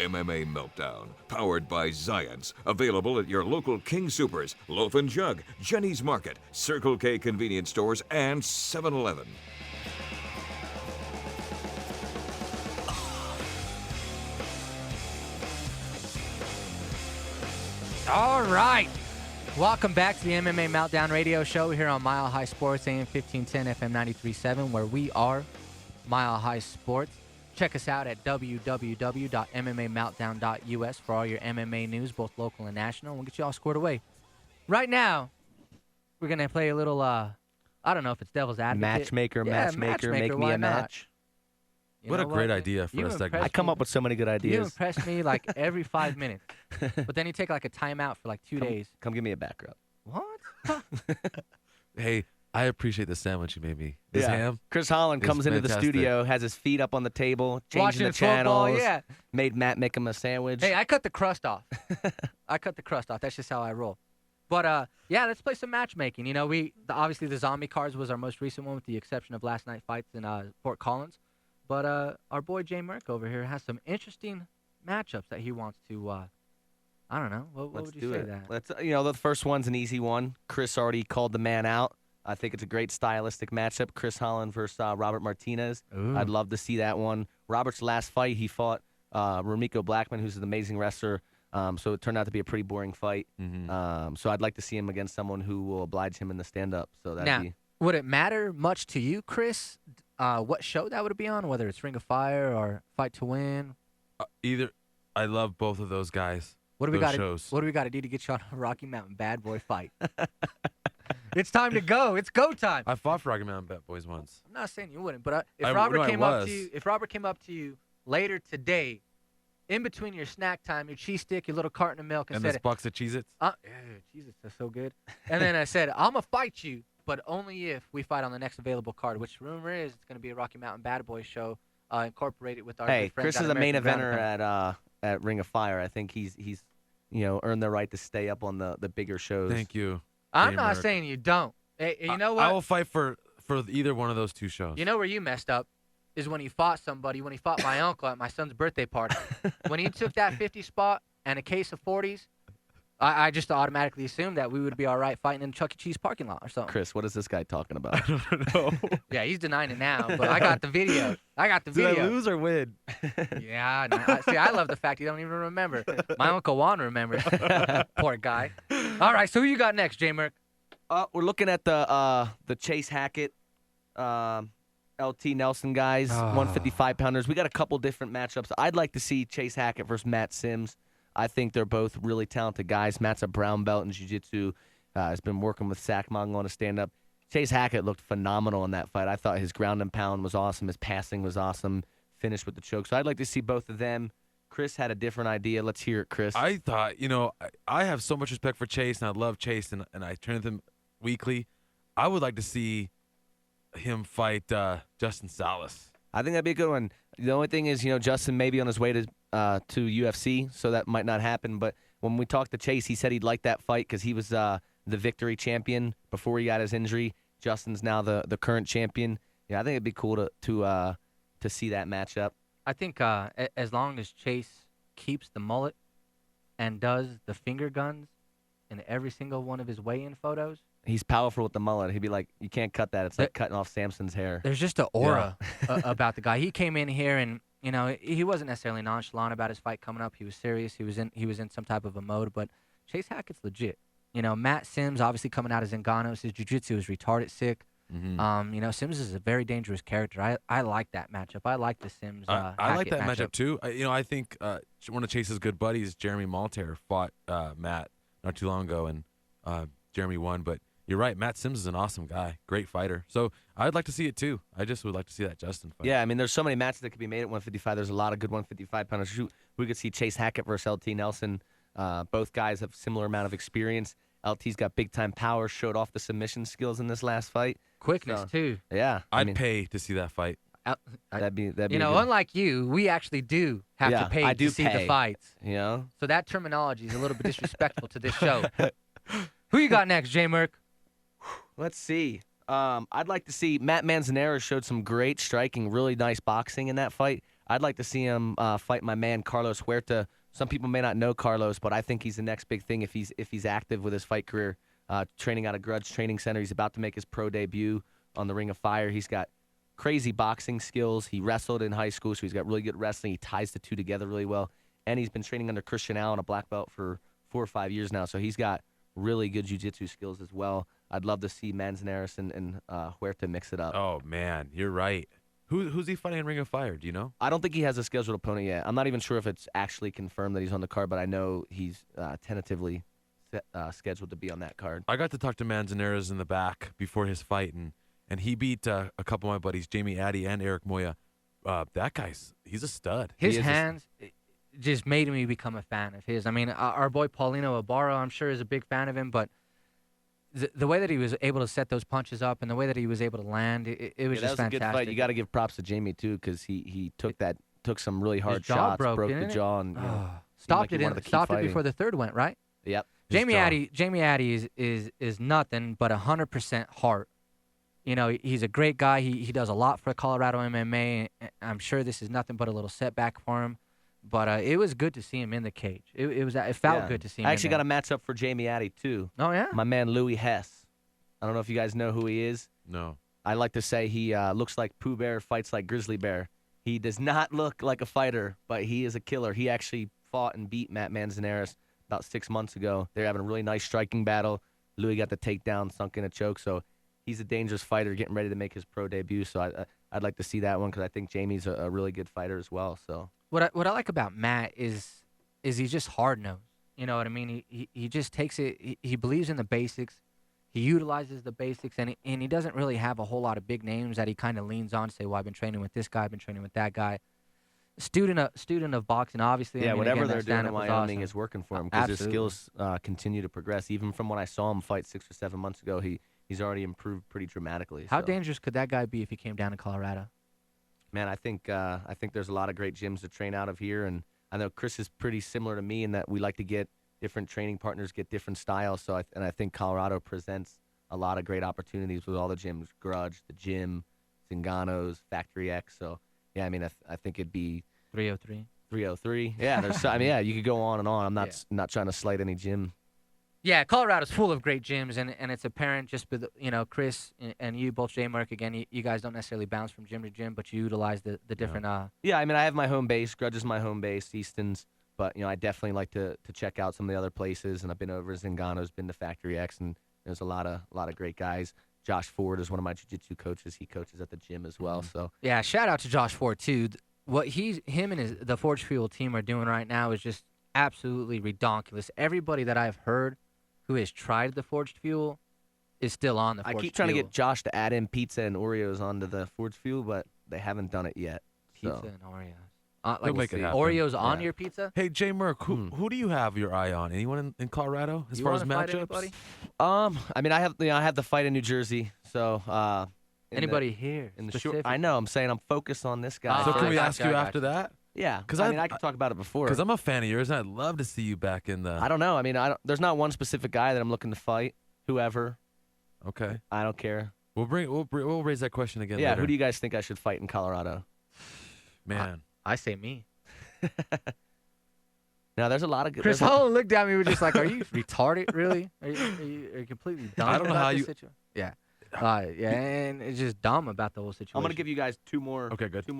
MMA Meltdown, powered by Zions. Available at your local King Soopers, Loaf and Jug, Jenny's Market, Circle K convenience stores, and 7-Eleven. All right. Welcome back to the MMA Meltdown radio show here on Mile High Sports, AM 1510, FM 93.7, where we are Mile High Sports. Check us out at www.mmameltdown.us for all your MMA news, both local and national. We'll get you all squared away. Right now, we're going to play a little, I don't know if it's Devil's Advocate. Matchmaker, make me a match. You What know a great idea for You a segment. impress I come me. up with so many good You ideas. impress me like every 5 minutes. But then you take like a timeout for like 2 days. Come give me a back rub. What? Hey, I appreciate the sandwich you made me. This ham. Chris Holland is comes into the fantastic. studio, has his feet up on the table, changing Watching the football, channels. yeah. Made Matt make him a sandwich. Hey, I cut the crust off. That's just how I roll. But yeah, let's play some matchmaking. You know, obviously the zombie cards was our most recent one, with the exception of last night fights in Fort Collins. But our boy Jay Merck over here has some interesting matchups that he wants to. I don't know. What Let's would you do say it. that? Let's. The first one's an easy one. Chris already called the man out. I think it's a great stylistic matchup. Chris Holland versus Robert Martinez. Ooh. I'd love to see that one. Robert's last fight, he fought Ramiko Blackman, who's an amazing wrestler. So it turned out to be a pretty boring fight. Mm-hmm. So I'd like to see him against someone who will oblige him in the stand-up. So that'd Now, be. would it matter much to you, Chris, what show that would be on, whether it's Ring of Fire or Fight to Win? Either. I love both of those guys. What do we those got? shows. What do we got to do to get you on a Rocky Mountain Bad Boy fight? It's time to go. It's go time. I fought for Rocky Mountain Bat Boys once. I'm not saying you wouldn't, but if I Robert was. came up to you later today, in between your snack time, your cheese stick, your little carton of milk, And said, this box of Cheez-Its. Jesus, that's so good. And then I said, I'm gonna fight you, but only if we fight on the next available card. Which rumor is it's gonna be a Rocky Mountain Bad Boy show, incorporated with our Hey, good friends Chris out is of a main American eventer Ground at Ring of Fire. I think he's earned the right to stay up on the bigger shows. Thank you. I'm Jay not Merck. saying you don't. Hey, you know what? I will fight for either one of those two shows. You know where you messed up is when you fought somebody, when he fought my uncle at my son's birthday party. When he took that 50 spot and a case of 40s, I just automatically assumed that we would be all right fighting in Chuck E. Cheese parking lot or something. Chris, what is this guy talking about? I don't know. Yeah, he's denying it now, but I got the video. Did I lose or win? Yeah, see, I love the fact you don't even remember. My Uncle Juan remembers. Poor guy. All right, so who you got next, J. Merck? We're looking at the Chase Hackett, LT Nelson guys, 155-pounders. We got a couple different matchups. I'd like to see Chase Hackett versus Matt Sims. I think they're both really talented guys. Matt's a brown belt in jiu-jitsu. Has been working with Sackmong on a stand-up. Chase Hackett looked phenomenal in that fight. I thought his ground and pound was awesome. His passing was awesome. Finished with the choke. So I'd like to see both of them. Chris had a different idea. Let's hear it, Chris. I thought, I have so much respect for Chase, and I love Chase, and I train with him weekly. I would like to see him fight Justin Salas. I think that'd be a good one. The only thing is, Justin may be on his way to UFC, so that might not happen. But when we talked to Chase, he said he'd like that fight because he was the victory champion before he got his injury. Justin's now the current champion. Yeah, I think it'd be cool to see that matchup. I think as long as Chase keeps the mullet and does the finger guns in every single one of his weigh-in photos. He's powerful with the mullet. He'd be like, you can't cut that. It's like cutting off Samson's hair. There's just an aura about the guy. He came in here and, he wasn't necessarily nonchalant about his fight coming up. He was serious. He was in some type of a mode. But Chase Hackett's legit. Matt Sims, obviously coming out of Zanganos, his jiu-jitsu is retarded sick. Mm-hmm. Sims is a very dangerous character. I like that matchup. I like the Sims. I like that Hackett matchup too. I think one of Chase's good buddies, Jeremy Malter, fought Matt not too long ago, and Jeremy won. But you're right, Matt Sims is an awesome guy, great fighter. So I'd like to see it too. I just would like to see that Justin fight. Yeah, I mean, there's so many matches that could be made at 155. There's a lot of good 155-pounders. We could see Chase Hackett versus LT Nelson. Both guys have similar amount of experience. LT's got big-time power, showed off the submission skills in this last fight. Quickness, too. Yeah. I'd pay to see that fight. That'd be a good- unlike you, we actually do have to pay to see the fights. So that terminology is a little bit disrespectful to this show. Who you got next, J. Merck? Let's see. I'd like to see Matt Manzanera showed some great striking, really nice boxing in that fight. I'd like to see him fight my man Carlos Huerta. Some people may not know Carlos, but I think he's the next big thing if he's active with his fight career. Training out of Grudge Training Center. He's about to make his pro debut on the Ring of Fire. He's got crazy boxing skills. He wrestled in high school, so he's got really good wrestling. He ties the two together really well. And he's been training under Christian Allen, a black belt, for 4 or 5 years now. So he's got really good jiu-jitsu skills as well. I'd love to see Manzanares and Huerta mix it up. Oh, man, you're right. Who's he fighting in Ring of Fire? Do you know? I don't think he has a scheduled opponent yet. I'm not even sure if it's actually confirmed that he's on the card, but I know he's tentatively scheduled to be on that card. I got to talk to Manzanares in the back before his fight, and he beat a couple of my buddies, Jamie Addy and Eric Moya. That he's a stud. His hands just made me become a fan of his. I mean, our boy Paulino Ibarra, I'm sure, is a big fan of him, but the way that he was able to set those punches up and the way that he was able to land, it was just that was fantastic. a good fight. You got to give props to Jamie too, because he took some really hard jaw shots, broke the jaw, and stopped like it before the third went, right? Yep. Jamie Addy is nothing but 100% heart. You know, he's a great guy. He does a lot for Colorado MMA. I'm sure this is nothing but a little setback for him, but it was good to see him in the cage. It felt good to see him. I actually got a matchup for Jamie Addy too. Oh yeah, my man Louis Hess. I don't know if you guys know who he is. No. I like to say he looks like Pooh Bear, fights like Grizzly Bear. He does not look like a fighter, but he is a killer. He actually fought and beat Matt Manzanares about 6 months ago. They're having a really nice striking battle. Louis got the takedown, sunk in a choke, so he's a dangerous fighter getting ready to make his pro debut. So I'd like to see that one because I think Jamie's a really good fighter as well. So what I like about Matt is he's just hard nosed. You know what I mean? He just takes it. He believes in the basics. He utilizes the basics, and he doesn't really have a whole lot of big names that he kind of leans on to say, well, I've been training with this guy, I've been training with that guy. Student of boxing, obviously. Yeah, I mean, whatever again, they're that doing in stand-up was Wyoming awesome. is working for him because his Absolutely. skills continue to progress. Even from when I saw him fight 6 or 7 months ago, he's already improved pretty dramatically. How so. dangerous could that guy be if he came down to Colorado? Man, I think there's a lot of great gyms to train out of here, and I know Chris is pretty similar to me in that we like to get different training partners, get different styles. So I think Colorado presents a lot of great opportunities with all the gyms, Grudge, the Gym, Zingano's, Factory X. So yeah, I mean I think it'd be 303. 303. Yeah, there's I mean yeah, you could go on and on. I'm not trying to slight any gym. Yeah, Colorado's full of great gyms, and it's apparent just with Chris and you both, J Mark, again, you guys don't necessarily bounce from gym to gym, but you utilize the different. Yeah, I mean I have my home base. Grudge is my home base. Easton's, but I definitely like to check out some of the other places, and I've been over Zingano's, been to Factory X, and there's a lot of great guys. Josh Ford is one of my jiu-jitsu coaches. He coaches at the gym as well. So yeah, shout out to Josh Ford too. What him and the Forge Fuel team are doing right now is just absolutely redonkulous. Everybody that I've heard who has tried the Forged Fuel is still on the Forged Fuel. I keep trying to get Josh to add in pizza and Oreos onto the Forged Fuel, but they haven't done it yet. Pizza so. and Oreos. We'll make it happen. Oreos on your pizza? Hey, J Merck, who do you have your eye on? Anyone in Colorado as far as matchups? I mean, I have the fight in New Jersey, so anybody here in the short. I know. I'm saying I'm focused on this guy. So can we ask you after that? Yeah, because I could talk about it before. Because I'm a fan of yours, and I'd love to see you back in the. I don't know. I mean, there's not one specific guy that I'm looking to fight. Whoever. Okay. I don't care. We'll raise that question again. Yeah. Later. Who do you guys think I should fight in Colorado? Man, I say me. Now there's a lot of good. Chris Holland looked at me. Was just like, "Are you retarded? Really? Are you completely dumb?" I don't know how you. Yeah. Yeah, and it's just dumb about the whole situation. I'm gonna give you guys two more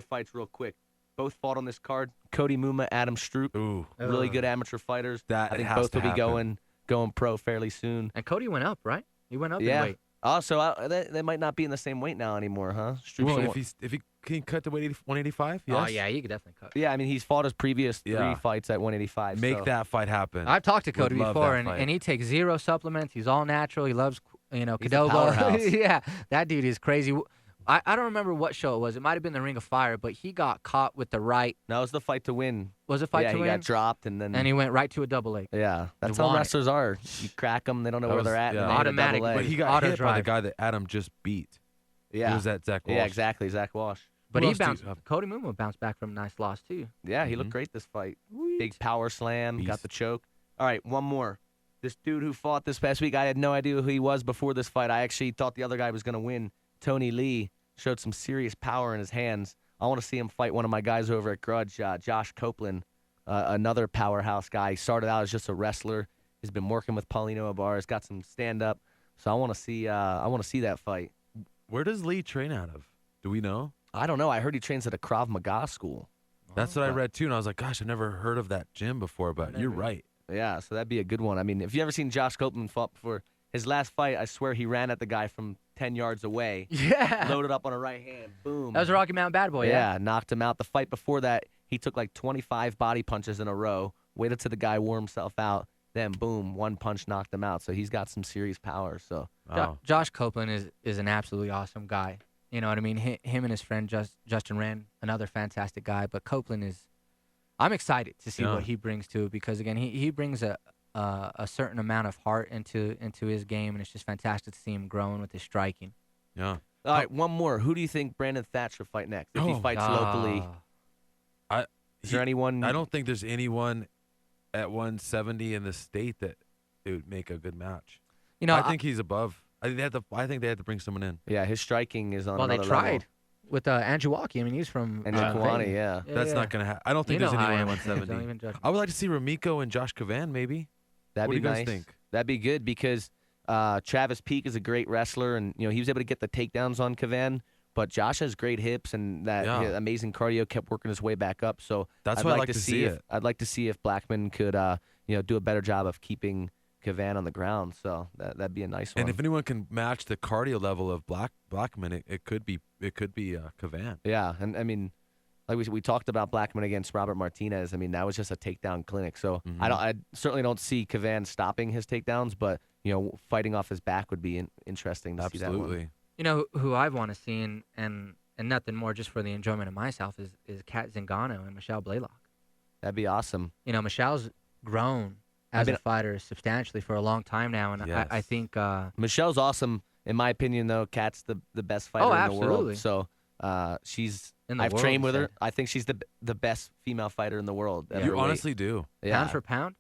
fights real quick. Both fought on this card. Cody Muma, Adam Stroop. Ooh. Really good amateur fighters. I think has both to will be happen. going pro fairly soon. And Cody went up, right? He went up in weight. Oh, so they might not be in the same weight now anymore, huh? Well, if he can cut to 185, yes. Oh yeah, he could definitely cut. Yeah, I mean he's fought his previous 3 fights at 185. Make that fight happen. I've talked to Cody before, and he takes 0 supplements. He's all natural. He loves Qdoba. Yeah, that dude is crazy. I don't remember what show it was. It might have been the Ring of Fire, but he got caught with the right. No, it was the fight to win. Was it fight to win? Yeah, he got dropped and then. And he went right to a double leg. Yeah, that's how wrestlers are. You crack them, they don't know where they're at. Yeah. Automatic. But he got hit by the guy that Adam just beat. Yeah. It was that Zach Walsh. Yeah, exactly, Zach Walsh. But he bounced. Cody Muma bounced back from a nice loss too. Yeah, he looked great this fight. Big power slam, got the choke. All right, one more. This dude who fought this past week, I had no idea who he was before this fight. I actually thought the other guy was going to win. Tony Lee showed some serious power in his hands. I want to see him fight one of my guys over at Grudge, Josh Copeland, another powerhouse guy. He started out as just a wrestler. He's been working with Paulino Ibarra. Got some stand-up. So I want to see that fight. Where does Lee train out of? Do we know? I don't know. I heard he trains at a Krav Maga school. That's what I read too, and I was like, gosh, I've never heard of that gym before, but you're right. Yeah, so that'd be a good one. I mean, if you ever seen Josh Copeland fought before, his last fight, I swear he ran at the guy from 10 yards away. Yeah. Loaded up on a right hand. Boom. That was a Rocky Mountain Bad Boy, yeah. Yeah, knocked him out. The fight before that, he took like 25 body punches in a row, waited till the guy wore himself out, then boom, one punch knocked him out. So he's got some serious power. So Josh Copeland is an absolutely awesome guy. You know what I mean? Him and his friend Justin Rand, another fantastic guy. But Copeland is, I'm excited to see what he brings to it because again, he brings a certain amount of heart into his game, and it's just fantastic to see him growing with his striking. Yeah. all right, one more. Who do you think Brandon Thatch should fight next? If he fights locally, is there anyone? I don't think there's anyone at 170 in the state that it would make a good match. You know, I think he's above. I think they had to bring someone in. Yeah, his striking is on. Well, they another tried level. with Andrew Walkie. I mean, he's from And Kwani, yeah. That's not gonna happen. I don't think You there's know how anyone I at am. Don't 170. even judge me. I would like to see Ramiko and Josh Cavan maybe. That'd What be do you guys nice. think? That'd be good because Travis Peak is a great wrestler, and he was able to get the takedowns on Cavan. But Josh has great hips and that amazing cardio, kept working his way back up. So That's why I'd like to see if, it. I'd like to see if Blackman could do a better job of keeping Cavan on the ground. So that'd be a nice one. And if anyone can match the cardio level of Blackman, it could be Cavan. Yeah, and I mean, like we talked about Blackman against Robert Martinez. I mean, that was just a takedown clinic. So I certainly don't see Cavan stopping his takedowns, but fighting off his back would be interesting to see that one. Absolutely. You know who I want to see, and nothing more just for the enjoyment of myself, is Kat Zingano and Michelle Blaylock. That'd be awesome. Michelle's grown as a fighter substantially for a long time now, and Yes. I think Michelle's awesome, in my opinion. Though Kat's the best fighter in the absolutely. world. So she's. In the I've world, trained with you her. say? I think she's the best female fighter in the world. At her You weight. honestly do. Yeah. pound for pound,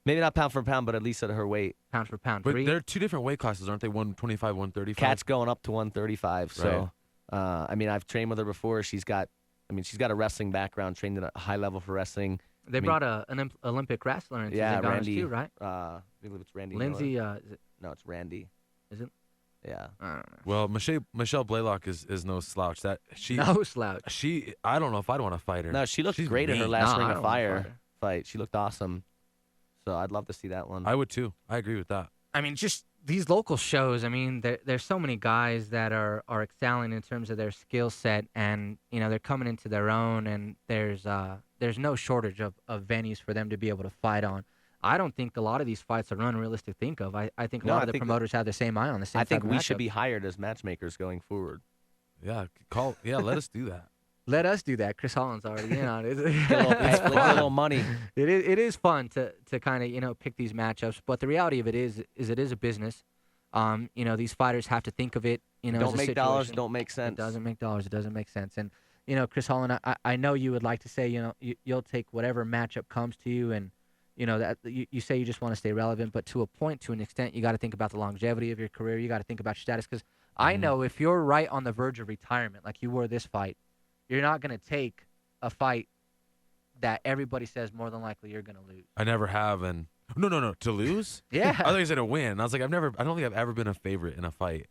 Maybe not pound for pound, but at least at her weight. pound for pound. But Three. they're two different weight classes, aren't they? 125, 135. Kat's going up to 135. So, I mean, I've trained with her before. She's got a wrestling background, trained at a high level for wrestling. They brought an Olympic wrestler into Yeah, Zingano's Randy. too, right? I believe it's Randy. Lindsay, Miller. is it? No, it's Randy. Is it? Yeah. I don't know. Well, Michelle Blaylock is no slouch. That she No slouch. I don't know if I'd want to fight her. No, she looked She's great in her mean. last No, Ring I of don't wanna Fire fight her. fight. She looked awesome. So I'd love to see that one. I would too. I agree with that. I mean, just these local shows. I mean, there's so many guys that are excelling in terms of their skill set, and they're coming into their own. And there's no shortage of venues for them to be able to fight on. I don't think a lot of these fights are unrealistic to think of. I think a lot of the promoters have the same eye on the same. I think type of we should matchups. be hired as matchmakers going forward. Yeah, let us do that. Let us do that. Chris Holland's already in on it. Get a little, pay, a little money. It is fun to kind of pick these matchups, but the reality of it is it is a business. These fighters have to think of it. As Don't a make dollars, situation. don't make sense. It doesn't make dollars. It doesn't make sense. And Chris Holland, I know you would like to say you'll take whatever matchup comes to you, and that you say you just want to stay relevant, but to a point, to an extent, you got to think about the longevity of your career. You got to think about your status, because I know if you're right on the verge of retirement, like you were this fight, you're not going to take a fight that everybody says more than likely you're going to lose. I never have, and no, to lose. Yeah. I thought you said to win. I was like, I don't think I've ever been a favorite in a fight.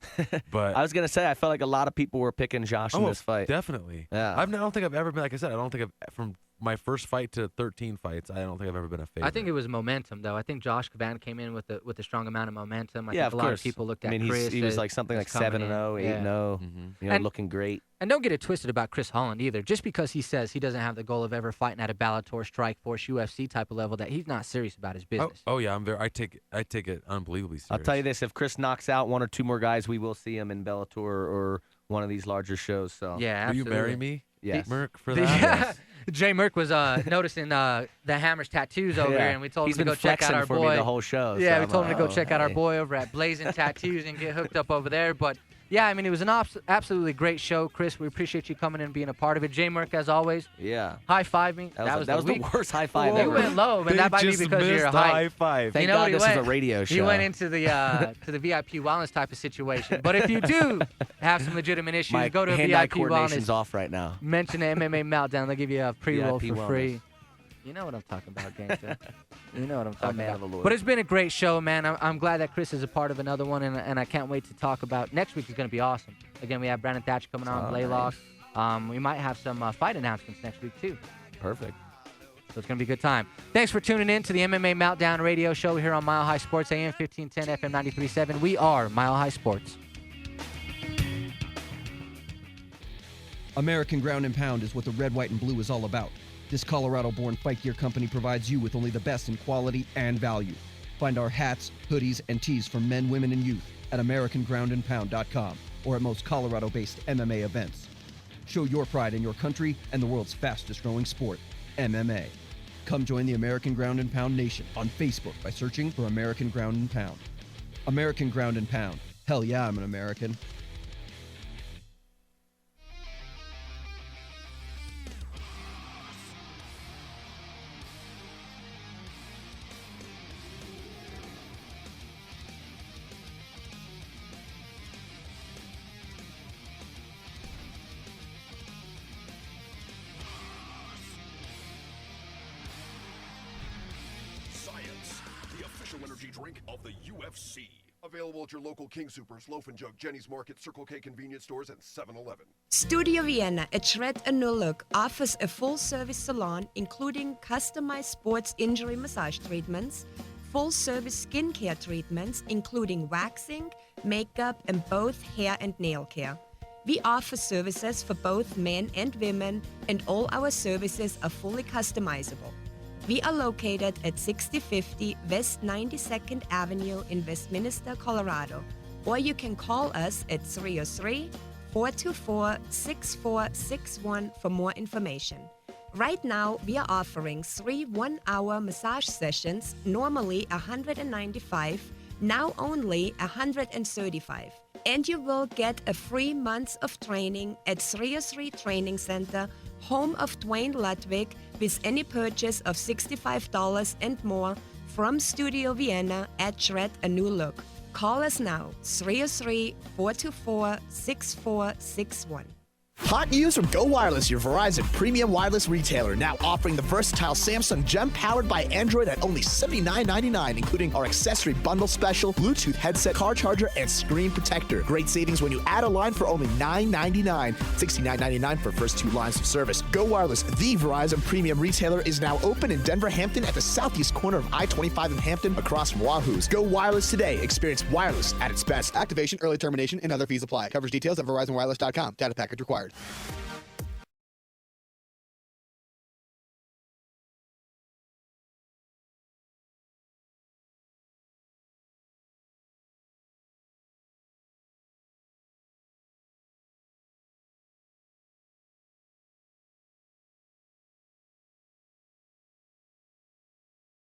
But I was gonna say I felt like a lot of people were picking Josh in this fight. Definitely. Yeah. I don't think I've ever been. Like I said, I don't think from my first fight to 13 fights, I don't think I've ever been a favorite. I think it was momentum, though. I think Josh Cavan came in with a strong amount of momentum. I Yeah, think of a lot course. of people looked at I mean, Chris. he was as- like something as like coming 7-0, in. 8-0. Yeah. And- Looking great. And don't get it twisted about Chris Holland either. Just because he says he doesn't have the goal of ever fighting at a Bellator, Strikeforce, UFC type of level, that he's not serious about his business. Oh yeah, I take it unbelievably serious. I'll tell you this: if Chris knocks out one or two more guys, we will see him in Bellator or one of these larger shows. So Yeah, Will you absolutely. marry me? Yes. Merc, for Yeah. that. Jay Merck was noticing the Hammer's tattoos over here, and we told He's him to been go check out flexing our for boy. me the whole show. Yeah, so we I'm told him like, to go check out our hey. boy over at Blazing Tattoos and get hooked up over there. But Yeah, I mean, it was an absolutely great show, Chris. We appreciate you coming in and being a part of it. J Merck, as always, Yeah. high-five me. That was the worst high five You ever. went low, man. That might be because of your height. five. Thank You know God what he this is a went- radio show. You went into the to the VIP wellness type of situation. But if you do have some legitimate issues, My go to hand-eye VIP coordination's wellness. off right now. Mention the MMA Meltdown. They'll give you a pre-roll VIP for wellness. free. You know what I'm talking about, gangster. You know what I'm talking man about. of the Lord. But it's been a great show, man. I'm glad that Chris is a part of another one, and I can't wait to talk about next week. Is going to be awesome. Again, we have Brandon Thatcher coming on, Oh, Blaylock. We might have some fight announcements next week too. Perfect. So it's going to be a good time. Thanks for tuning in to the MMA Meltdown radio show here on Mile High Sports, AM 1510, FM 93.7. We are Mile High Sports. American Ground and Pound is what the red, white, and blue is all about. This Colorado-born fight gear company provides you with only the best in quality and value. Find our hats, hoodies, and tees for men, women, and youth at AmericanGroundandPound.com or at most Colorado-based MMA events. Show your pride in your country and the world's fastest-growing sport, MMA. Come join the American Ground and Pound Nation on Facebook by searching for American Ground and Pound. American Ground and Pound. Hell yeah, I'm an American. Science, the official energy drink of the UFC. Available at your local King Soopers, Loaf and Jug, Jenny's Market, Circle K convenience stores, and 7-Eleven. Studio Vienna at Shred a New Look offers a full-service salon including customized sports injury massage treatments, full-service skincare treatments including waxing, makeup, and both hair and nail care. We offer services for both men and women, and all our services are fully customizable. We are located at 6050 West 92nd Avenue in Westminster, Colorado, or you can call us at 303-424-6461 for more information. Right now, we are offering 3 one-hour massage sessions, normally $195, now only $135. And you will get a free month of training at 303 Training Center, home of Dwayne Ludwig, with any purchase of $65 and more from Studio Vienna at Shred a New Look. Call us now, 303-424-6461. Hot news from Go Wireless, your Verizon premium wireless retailer, now offering the versatile Samsung Gem powered by Android at only $79.99, including our accessory bundle special, Bluetooth headset, car charger, and screen protector. Great savings when you add a line for only $9.99, $69.99 for first 2 lines of service. Go Wireless, the Verizon premium retailer, is now open in Denver, Hampton at the southeast corner of I-25 in Hampton across from Wahoo's. Go Wireless today. Experience wireless at its best. Activation, early termination, and other fees apply. Coverage details at VerizonWireless.com. Data package required.